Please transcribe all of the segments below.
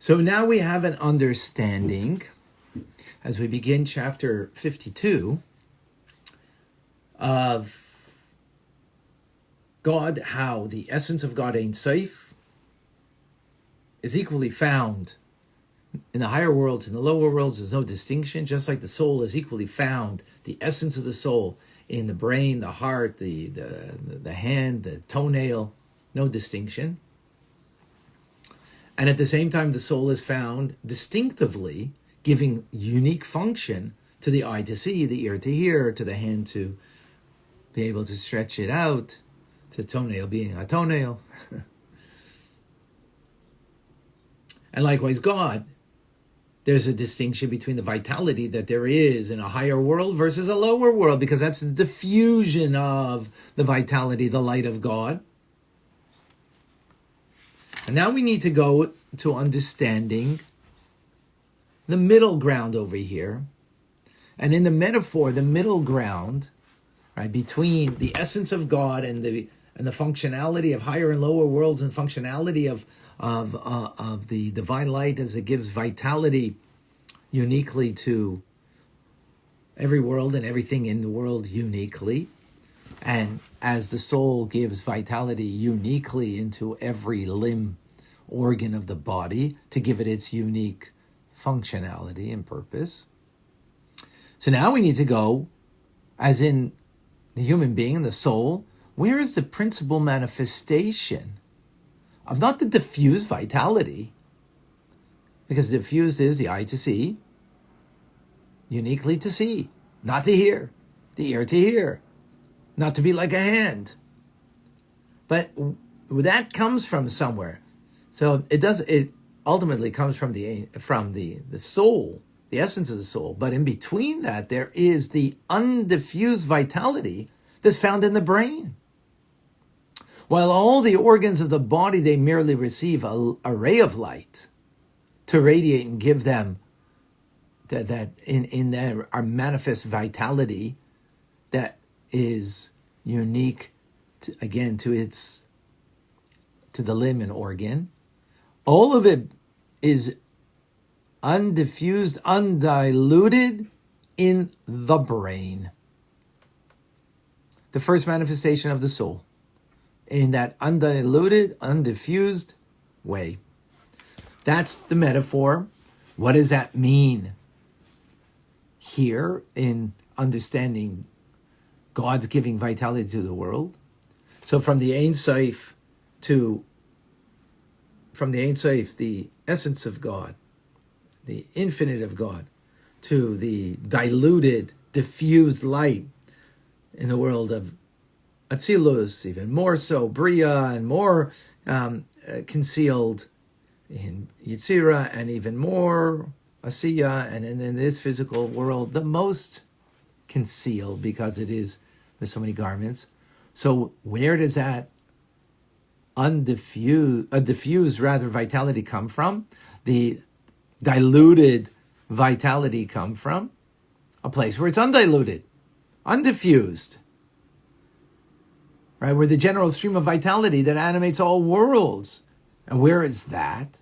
So now we have an understanding, as we begin chapter 52, of God, how the essence of God, Ein Sof, is equally found in the higher worlds and the lower worlds. There's no distinction, just like the soul is equally found, the essence of the soul, in the brain, the heart, the hand, the toenail, no distinction. And at the same time, the soul is found distinctively, giving unique function to the eye to see, the ear to hear, to the hand to be able to stretch it out, to toenail being a toenail. And likewise, God, there's a distinction between the vitality that there is in a higher world versus a lower world, because that's the diffusion of the vitality, the light of God. And now we need to go to understanding the middle ground over here. And in the metaphor, the middle ground, right, between the essence of God and the functionality of higher and lower worlds, and functionality of the divine light as it gives vitality uniquely to every world and everything in the world uniquely, and as the soul gives vitality uniquely into every limb, organ of the body to give it its unique functionality and purpose. So now we need to go, as in the human being and the soul, where is the principal manifestation of not the diffused vitality, because diffused is the eye to see, uniquely to see, not to hear, the ear to hear, not to be like a hand. But that comes from somewhere. So it ultimately comes from the soul, the essence of the soul. But in between that, there is the undiffused vitality that's found in the brain. While all the organs of the body, they merely receive a ray of light to radiate and give them that in there are manifest vitality that is unique to the limb and organ. All of it is undiffused, undiluted in the brain. The first manifestation of the soul, in that undiluted, undiffused way. That's the metaphor. What does that mean here in understanding God's giving vitality to the world? So from the Ein Sof, the essence of God, the infinite of God, to the diluted, diffused light in the world of Atzilus, even more so, Bria, and more concealed in Yitzira, and even more Asiya, and in this physical world, the most concealed, because there's so many garments. So where does that diffused vitality come from? The diluted vitality come from a place where it's undiluted, undiffused, right? Where the general stream of vitality that animates all worlds. And where is that?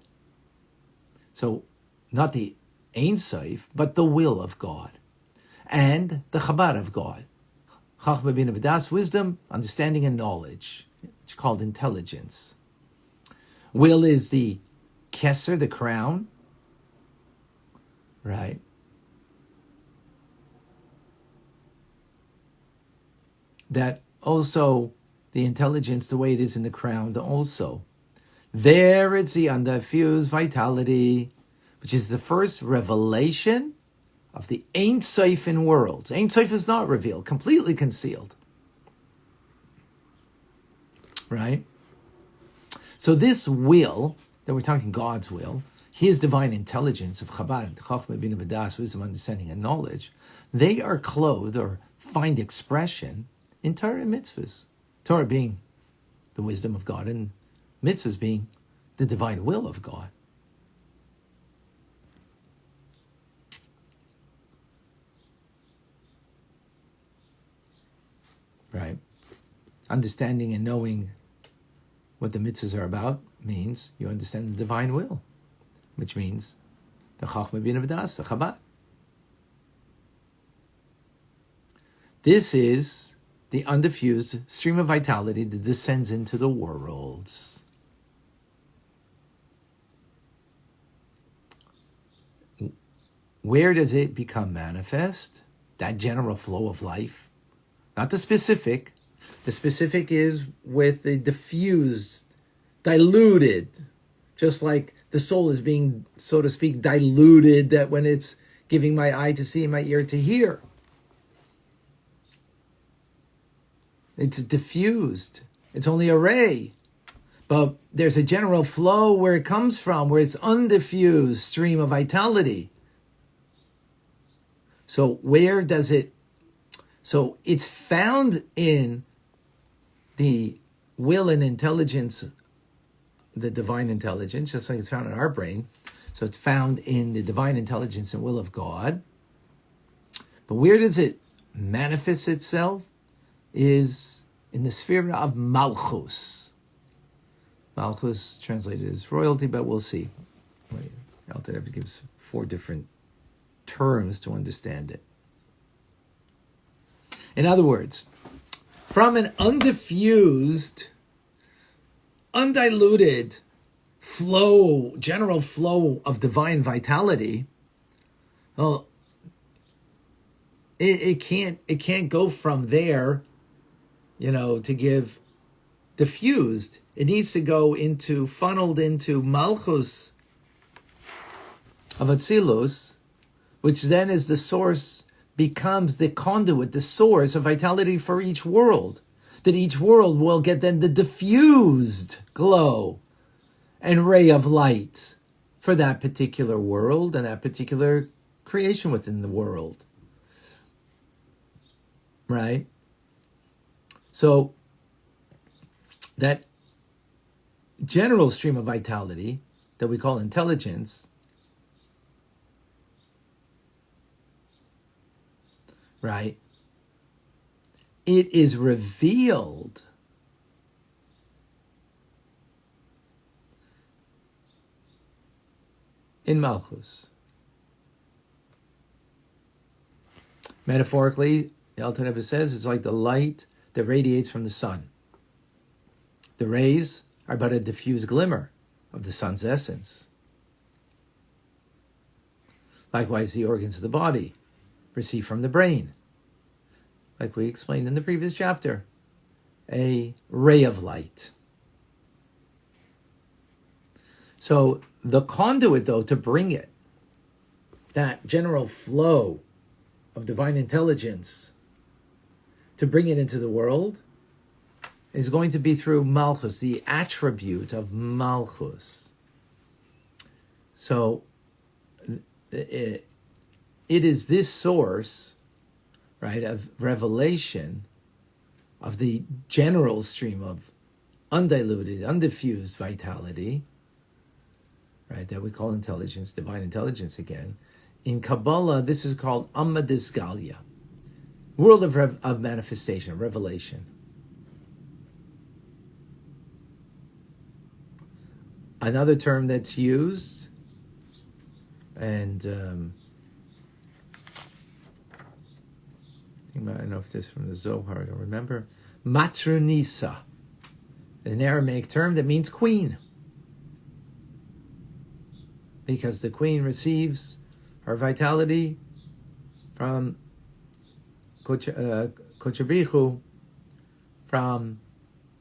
So not the Ein Sof, but the will of God and the Chabad of God. Chachma bina v'das, wisdom, understanding, and knowledge. It's called intelligence. Will is the keser, the crown, right? That also, the intelligence, the way it is in the crown also. There it's the undiffused vitality, which is the first revelation of the Ein Sof in worlds. Ein Sof is not revealed, completely concealed. Right? So this will, that we're talking God's will, His divine intelligence of Chabad, Chachma bina v'das, wisdom, understanding, and knowledge, they are clothed or find expression in Torah and mitzvahs. Torah being the wisdom of God, and mitzvahs being the divine will of God. Right? Understanding and knowing what the mitzvahs are about means you understand the divine will. which means the Chachma Bina V'das, the Chabad. This is the undiffused stream of vitality that descends into the worlds. Where does it become manifest? That general flow of life. Not the specific. The specific is with the diffused, diluted, just like the soul is being, so to speak, diluted, that when it's giving my eye to see and my ear to hear. It's diffused. It's only a ray. But there's a general flow where it comes from, where it's undiffused stream of vitality. So where does it... So it's found in the will and intelligence, the divine intelligence, just like it's found in our brain. So it's found in the divine intelligence and will of God. But where does it manifest itself? Is in the sphere of Malchus. Malchus translated as royalty, but we'll see. Alter Rebbe gives 4 different terms to understand it. In other words, from an undiffused, undiluted flow, general flow of divine vitality, well, it can't go from there, to give diffused. It needs to go funneled into Malchus of Atzilus, which then is the source, becomes the conduit, the source of vitality for each world. That each world will get then the diffused glow and ray of light for that particular world and that particular creation within the world. Right? So that general stream of vitality that we call intelligence, right? It is revealed in Malchus. Metaphorically, the Alter Rebbe says it's like the light that radiates from the sun. The rays are but a diffused glimmer of the sun's essence. Likewise, the organs of the body receive from the brain, like we explained in the previous chapter, a ray of light. So the conduit, though, to bring it, that general flow of divine intelligence, to bring it into the world, is going to be through Malchus, the attribute of Malchus. So it is this source, right, of revelation of the general stream of undiluted, undiffused vitality, right, that we call intelligence, divine intelligence again. In Kabbalah, this is called Amma Disgalia, world of manifestation, of revelation. Another term that's used, and I don't know if this is from the Zohar, I don't remember, Matronisa, an Aramaic term that means queen. Because the queen receives her vitality from Kochabrichu, from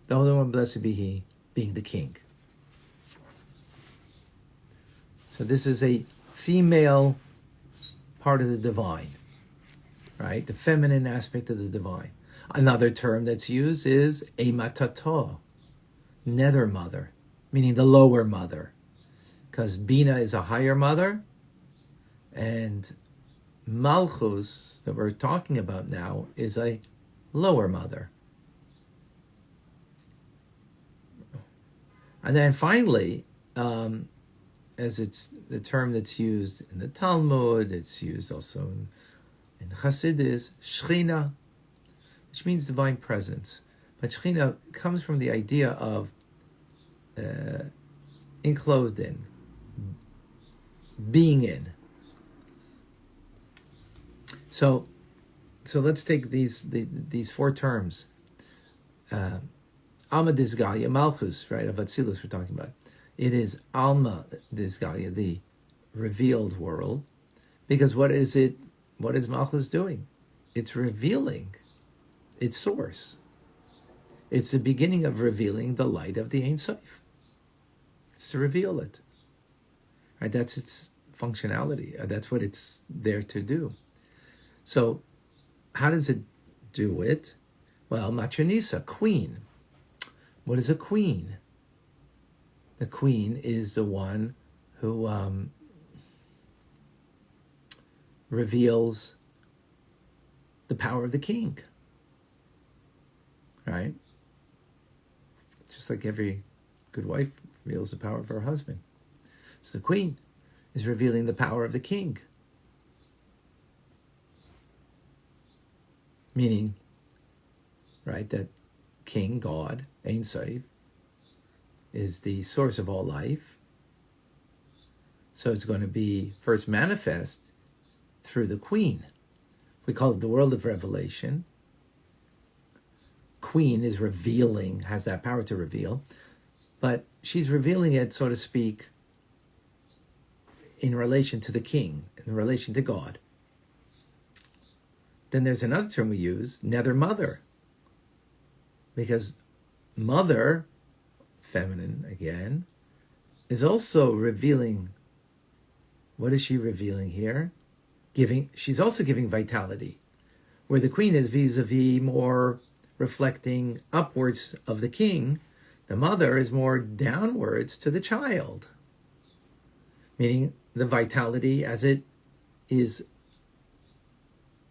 the Holy One, blessed be He, being the king. So this is a female part of the divine, right? The feminine aspect of the divine. Another term that's used is Eimatato, nether mother, meaning the lower mother. Because Bina is a higher mother, and Malchus, that we're talking about now, is a lower mother. And then finally, as it's the term that's used in the Talmud, it's used also in Chassidus, Shechina, which means divine presence. But Shechina comes from the idea of enclosed in, being in. So let's take these four terms. Alma Disgalia, Malchus, right, of Atzilus we're talking about. It is Alma Disgalia, the revealed world. Because what is Malchus doing? It's revealing its source. It's the beginning of revealing the light of the Ein Sof. It's to reveal it. Right? That's its functionality. That's what it's there to do. So, how does it do it? Well, Matronisa, queen. What is a queen? The queen is the one who reveals the power of the king. Right? Just like every good wife reveals the power of her husband. So the queen is revealing the power of the king. Meaning, right, that King, God, Ein Sof, is the source of all life. So it's going to be first manifest through the queen. We call it the world of revelation. Queen is revealing, has that power to reveal, but she's revealing it, so to speak, in relation to the king, in relation to God. Then there's another term we use, Nether, mother. Because mother, feminine again, is also revealing. What is she revealing here? She's also giving vitality. Where the queen is vis-a-vis more reflecting upwards of the king, the mother is more downwards to the child. Meaning the vitality as it is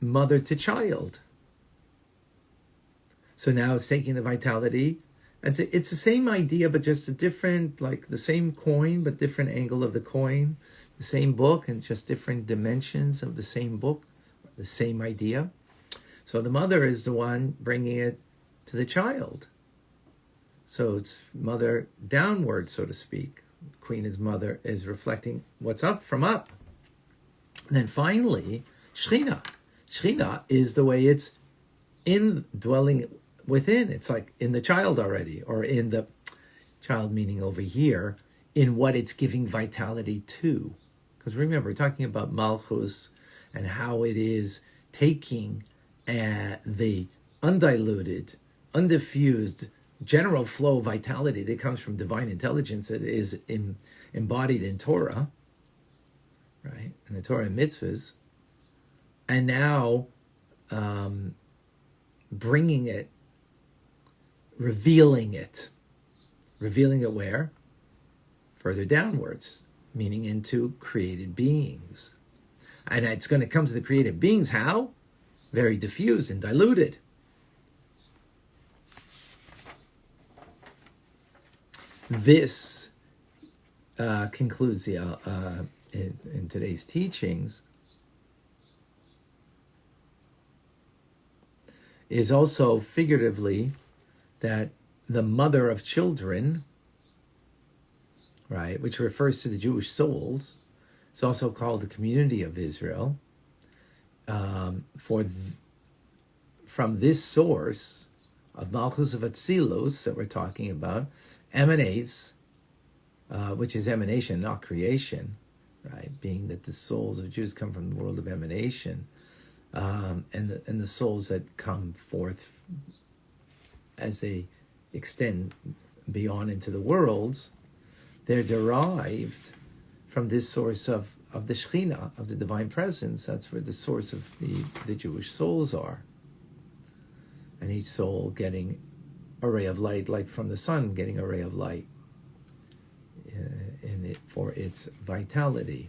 mother to child. So now it's taking the vitality, and it's the same idea, but just a different, like the same coin, but different angle of the coin, the same book, and just different dimensions of the same book, the same idea. So the mother is the one bringing it to the child. So it's mother downward, so to speak. Queen is mother, is reflecting what's up from up. And then finally, Shechina. Shechina is the way it's indwelling within. It's like in the child already, or in the child, meaning over here, in what it's giving vitality to. Because remember, we're talking about Malchus and how it is taking the undiluted, undiffused, general flow of vitality that comes from divine intelligence that is embodied in Torah, right? In the Torah and mitzvahs, and now bringing it, revealing it where? Further downwards, meaning into created beings. And it's going to come to the created beings, how? Very diffused and diluted. This concludes the in today's teachings. Is also figuratively that the mother of children, right, which refers to the Jewish souls, it's also called the community of Israel. From this source of Malchus of Atzilus that we're talking about, emanates, which is emanation, not creation, right? Being that the souls of Jews come from the world of emanation, and the souls that come forth as they extend beyond into the worlds, they're derived from this source of the Shekhinah, of the divine presence. That's where the source of the Jewish souls are. And each soul getting a ray of light, like from the sun, getting a ray of light in it for its vitality.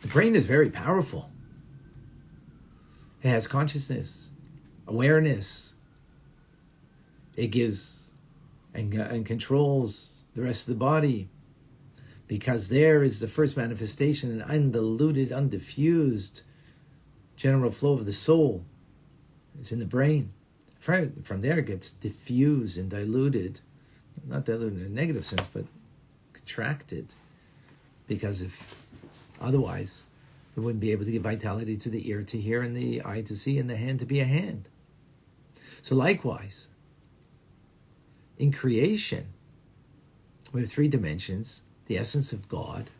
The brain is very powerful. It has consciousness, awareness. It gives and controls the rest of the body, because there is the first manifestation, an undiluted, undiffused general flow of the soul is in the brain. From there it gets diffused and diluted, not diluted in a negative sense, but contracted, because if otherwise it wouldn't be able to give vitality to the ear to hear and the eye to see and the hand to be a hand. So likewise, in creation, we have 3 dimensions: the essence of God,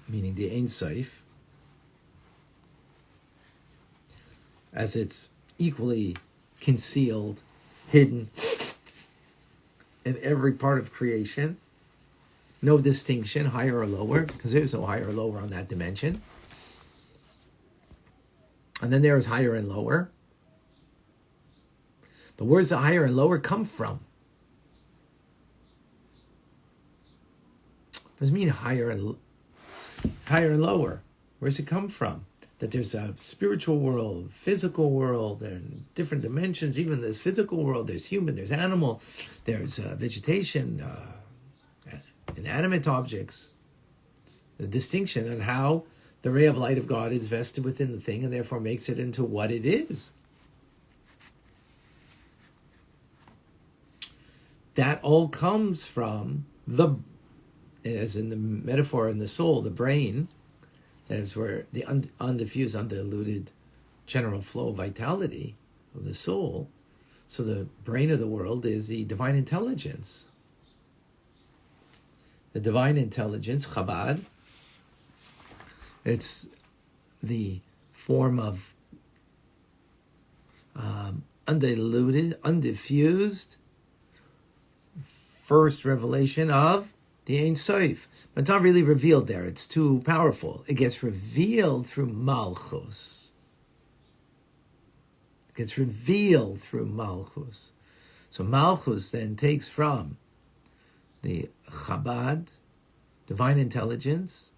meaning the Ein Sof, as it's equally concealed, hidden in every part of creation. No distinction, higher or lower, because there's no higher or lower on that dimension. And then there is higher and lower. But where does the higher and lower come from? What does it mean higher and lower? Where does it come from? That there's a spiritual world, physical world, and different dimensions. Even this physical world, there's human, there's animal, there's vegetation, inanimate objects. The distinction and how the ray of light of God is vested within the thing and therefore makes it into what it is. That all comes from as in the metaphor in the soul, the brain. That is where the undiffused, undiluted general flow of vitality of the soul. So the brain of the world is the divine intelligence. The divine intelligence, Chabad, it's the form of undiluted, undiffused, first revelation of the Ein Sof. But it's not really revealed there. It's too powerful. It gets revealed through Malchus. It gets revealed through Malchus. So Malchus then takes from the Chabad, divine intelligence,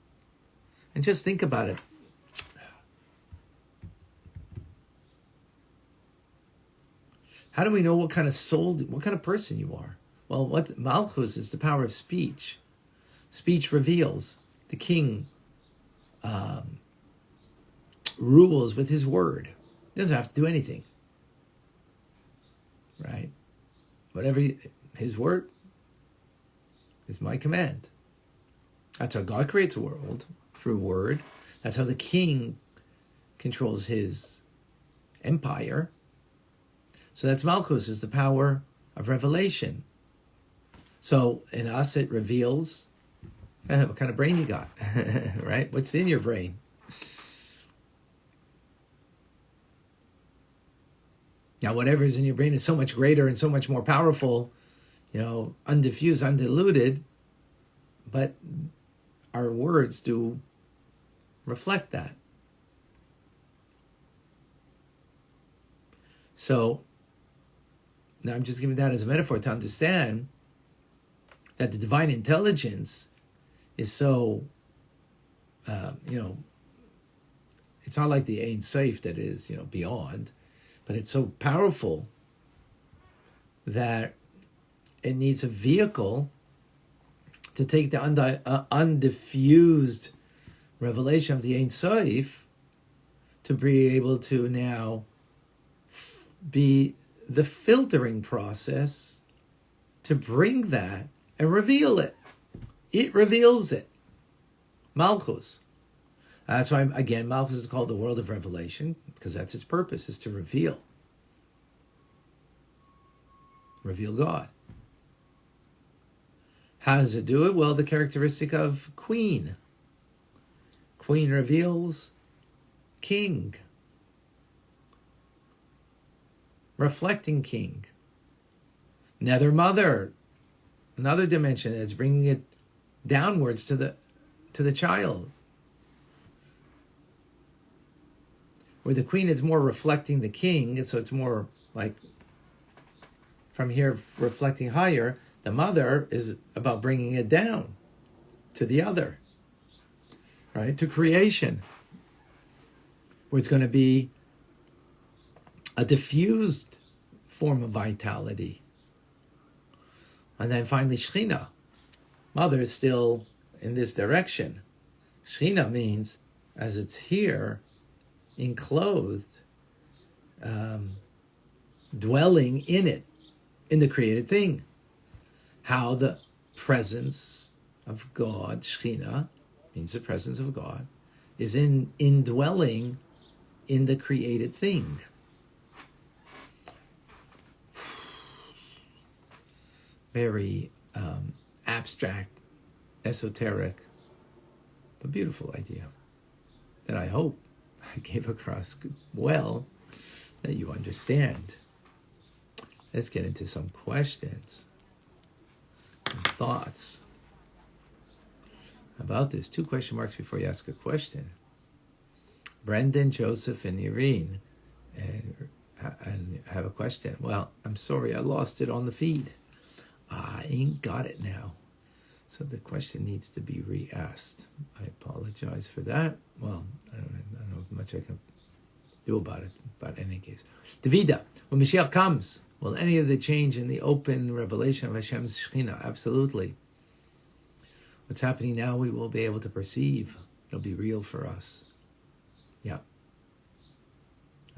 and just think about it. How do we know what kind of soul, what kind of person you are? Well, what Malchus is the power of speech. Speech reveals. The king rules with his word. He doesn't have to do anything. Right? Whatever his word is my command. That's how God creates a world, through word. That's how the king controls his empire. So that's Malchus, is the power of revelation. So in us it reveals what kind of brain you got, right? What's in your brain? Now, whatever's in your brain is so much greater and so much more powerful, undiffused, undiluted, but our words do reflect that. So, now I'm just giving that as a metaphor to understand that the divine intelligence is so, it's not like the Ein Sof that is, beyond, but it's so powerful that it needs a vehicle to take the undiffused revelation of the Ein Sof to be able to now be the filtering process to bring that and reveal it. It reveals it. Malchus. That's why, again, Malchus is called the world of revelation, because that's its purpose, is to reveal. Reveal God. How does it do it? Well, the characteristic of queen. Queen reveals king. Reflecting king. Nether mother. Another dimension that's bringing it downwards to the child. Where the queen is more reflecting the king, so it's more like from here reflecting higher. The mother is about bringing it down to the other, right? To creation, where it's going to be a diffused form of vitality. And then finally, Shechina. Mother is still in this direction. Shechina means as it's here, enclosed, dwelling in it, in the created thing. How the presence of God, Shekhinah, means the presence of God, is indwelling in the created thing. Very abstract, esoteric, but beautiful idea that I hope I gave across well, that you understand. Let's get into some questions and thoughts about this. 2 question marks before you ask a question. Brendan, Joseph, and Irene, and have a question. Well, I'm sorry, I lost it on the feed. I ain't got it now. So the question needs to be re-asked. I apologize for that. Well, I don't know much I can do about it, but in any case. Davida, when Mashiach comes, will any of the change in the open revelation of Hashem's Shekhinah? Absolutely. What's happening now, we will be able to perceive. It'll be real for us. Yeah.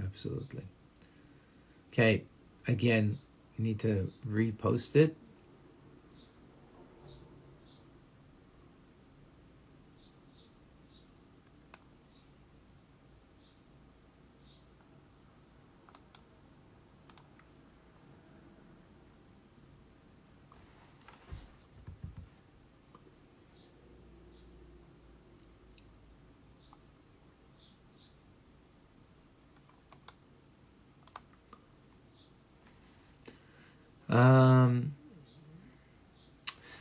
Absolutely. Okay. Again, you need to repost it.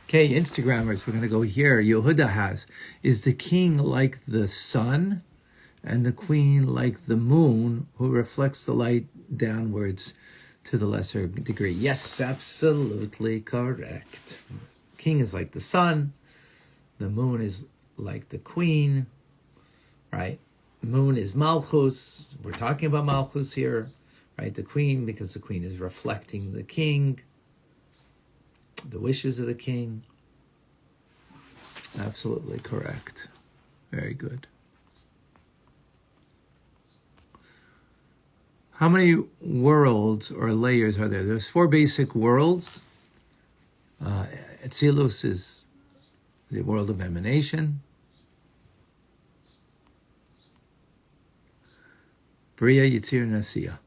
Okay, Instagrammers, we're going to go here. Yehuda has, is the king like the sun and the queen like the moon who reflects the light downwards to the lesser degree? Yes, absolutely correct. King is like the sun. The moon is like the queen, right? Moon is Malchus. We're talking about Malchus here, right? The queen, because the queen is reflecting the king, the wishes of the king. Absolutely correct. Very good. How many worlds or layers are there? There's 4 basic worlds. Atzilus is the world of emanation. Bria, Yitzir, Nasiya.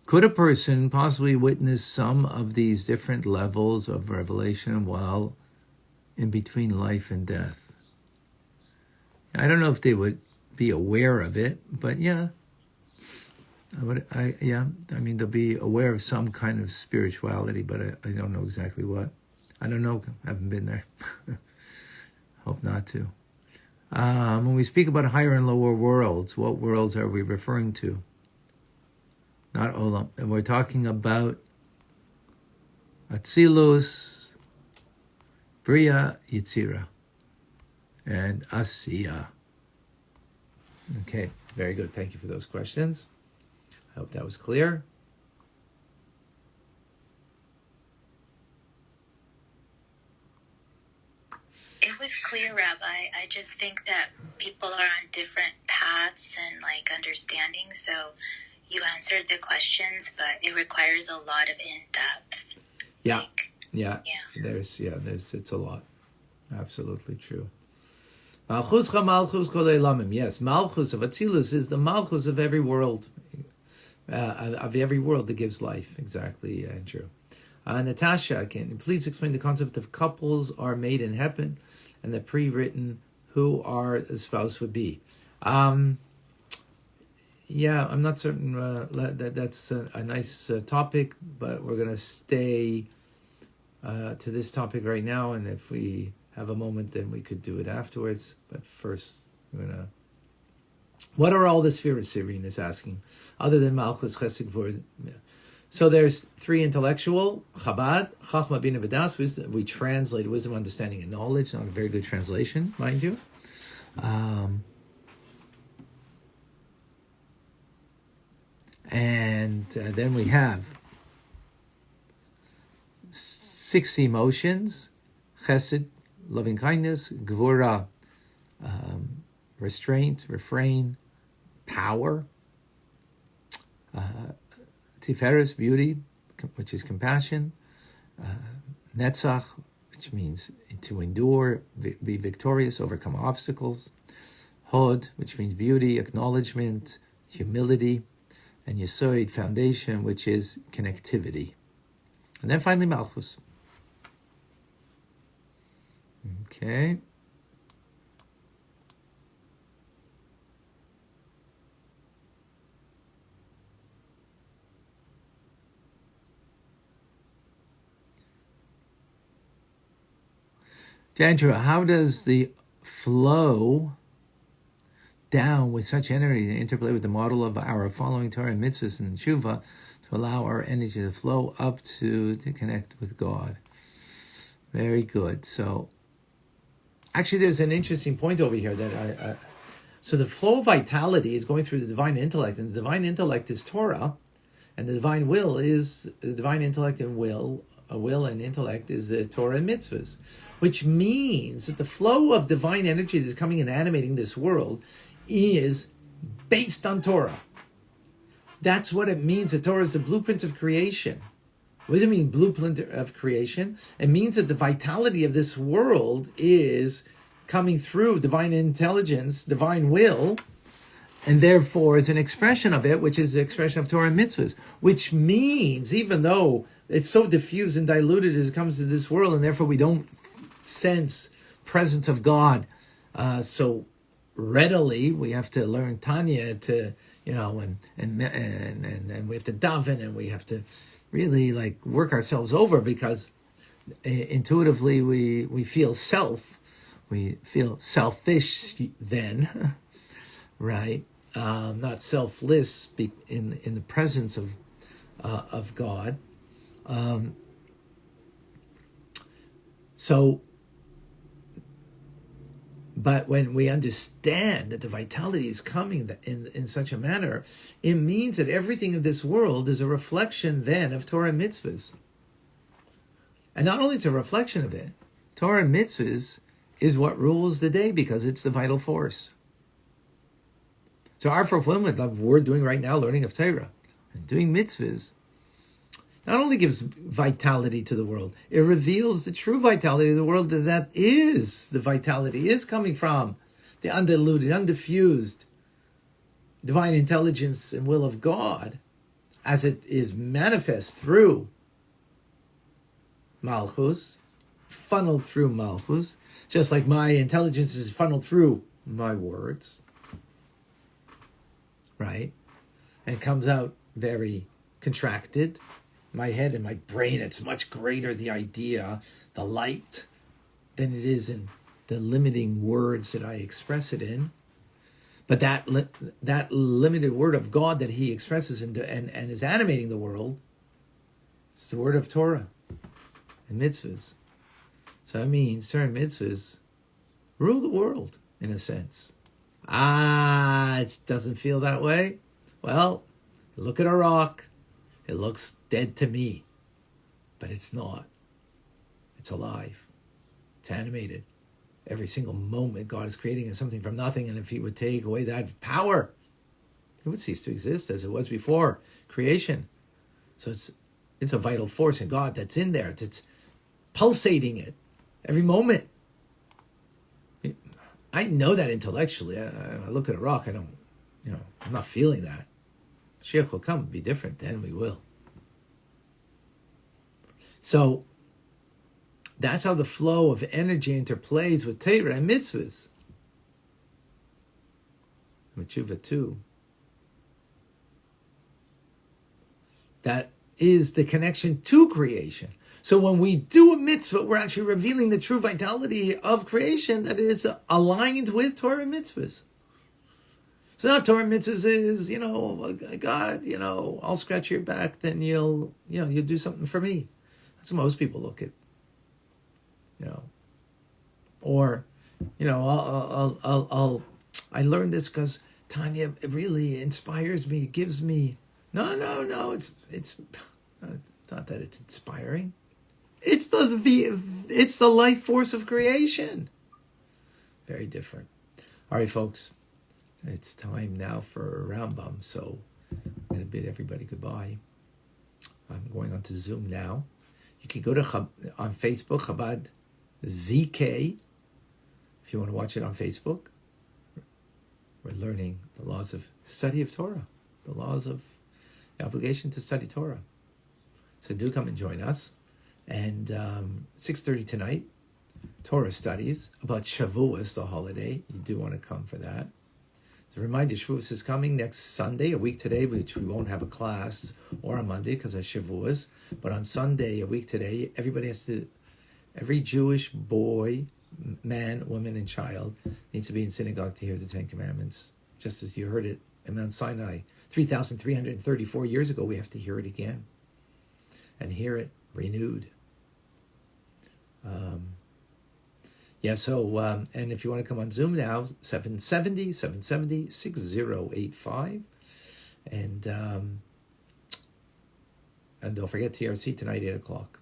Could a person possibly witness some of these different levels of revelation while in between life and death? I don't know if they would be aware of it, but yeah. I mean, they'll be aware of some kind of spirituality, but I don't know exactly what. I don't know. I haven't been there. Hope not to. When we speak about higher and lower worlds, what worlds are we referring to? Not Olam. And we're talking about Atzilus, Bria, Yitzira, and Asiya. Okay, very good. Thank you for those questions. I hope that was clear. It was clear, Rabbi. I just think that people are on different paths and understanding. So you answered the questions, but it requires a lot of in-depth. Yeah. There's it's a lot. Absolutely true. Malchus Malchus Kol Elamim. Yes, Malchus of Atzilus is the Malchus of every world. Of every world that gives life. Exactly, Andrew. Natasha, can you please explain the concept of couples are made in heaven and the pre-written who our spouse would be? I'm not certain that's a nice topic, but we're going to stay to this topic right now, and if we have a moment, then we could do it afterwards. But first, we're going to... What are all the spheres, Irene is asking, other than Malchus, Chesed, Vur? So there's 3 intellectual, Chabad, Chachma, Bina, V'das. We translate wisdom, understanding, and knowledge. Not a very good translation, mind you. And then we have 6 emotions, Chesed, loving kindness, Gvura, restraint, refrain, power. Tiferes, beauty, which is compassion. Netzach, which means to endure, be victorious, overcome obstacles. Hod, which means beauty, acknowledgement, humility. And Yesod, foundation, which is connectivity. And then finally Malchus. Okay. Jandra, how does the flow down with such energy interplay with the model of our following Torah and mitzvahs and tshuva to allow our energy to flow up to connect with God? Very good. So, actually, there's an interesting point over here that so the flow of vitality is going through the divine intellect, and the divine intellect is Torah, and the divine will is the divine intellect and will and intellect is the Torah and mitzvahs, which means that the flow of divine energy that is coming and animating this world is based on Torah. That's what it means. The Torah is the blueprint of creation. What does it mean, blueprint of creation? It means that the vitality of this world is coming through divine intelligence, divine will, and therefore is an expression of it, which is the expression of Torah and mitzvahs, which means even though it's so diffused and diluted as it comes to this world, and therefore we don't sense presence of God so readily, we have to learn Tanya to, and we have to daven, and we have to really like work ourselves over, because intuitively we feel we feel selfish then, right? Not selfless in the presence of God. But when we understand that the vitality is coming in such a manner, it means that everything in this world is a reflection then of Torah and mitzvahs. And not only is it a reflection of it, Torah and mitzvahs is what rules the day, because it's the vital force. So our fulfillment of what we're doing right now, learning of Torah and doing mitzvahs, not only gives vitality to the world, it reveals the true vitality of the world, that is the vitality is coming from the undiluted, undiffused divine intelligence and will of God, as it is manifest through Malchus, funneled through Malchus, just like my intelligence is funneled through my words, right? And comes out very contracted. My head and my brain, it's much greater, the idea, the light, than it is in the limiting words that I express it in. But that limited word of God that he expresses and is animating the world, it's the word of Torah and mitzvahs. So that means Torah and mitzvahs rule the world, in a sense. It doesn't feel that way? Well, look at a rock. It looks dead to me, but it's not. It's alive. It's animated. Every single moment God is creating is something from nothing, and if he would take away that power, it would cease to exist as it was before creation. So it's a vital force in God that's in there. It's pulsating it every moment. I know that intellectually. I look at a rock, I'm not feeling that. Mashiach will come, be different, then we will. So that's how the flow of energy interplays with Torah and mitzvahs. With tshuva too. That is the connection to creation. So when we do a mitzvah, we're actually revealing the true vitality of creation that is aligned with Torah and mitzvahs. So not Torah and mitzvahs is, God, I'll scratch your back, then you'll do something for me. That's what most people look at. Or, I learned this because Tanya, it really inspires me, gives me. No. It's not that it's inspiring. It's the life force of creation. Very different. All right, folks, it's time now for Rambam, so I'm going to bid everybody goodbye. I'm going on to Zoom now. You can go to on Facebook, Chabad ZK, if you want to watch it on Facebook. We're learning the laws of study of Torah, the laws of the obligation to study Torah. So do come and join us. And 6:30 tonight, Torah studies about Shavuos, the holiday. You do want to come for that. The reminder, Shavuos is coming next Sunday, a week today, which we won't have a class, or on Monday because of Shavuos. But on Sunday, a week today, every Jewish boy, man, woman, and child needs to be in synagogue to hear the Ten Commandments, just as you heard it in Mount Sinai 3,334 years ago. We have to hear it again and hear it renewed. And if you want to come on Zoom now, 770-6085. And don't forget TRC tonight, 8 o'clock.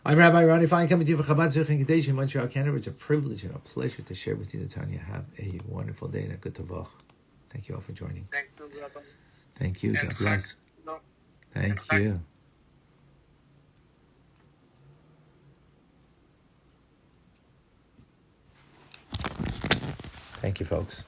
I'm Rabbi Ronnie Fine, coming to you from Chabad Zich in Kadesh in Montreal, Canada. It's a privilege and a pleasure to share with you, Tanya. Have a wonderful day and a good tavach. Thank you all for joining. Thank you, Rabbi. Thank you. God bless. Thank you. Thank you, folks.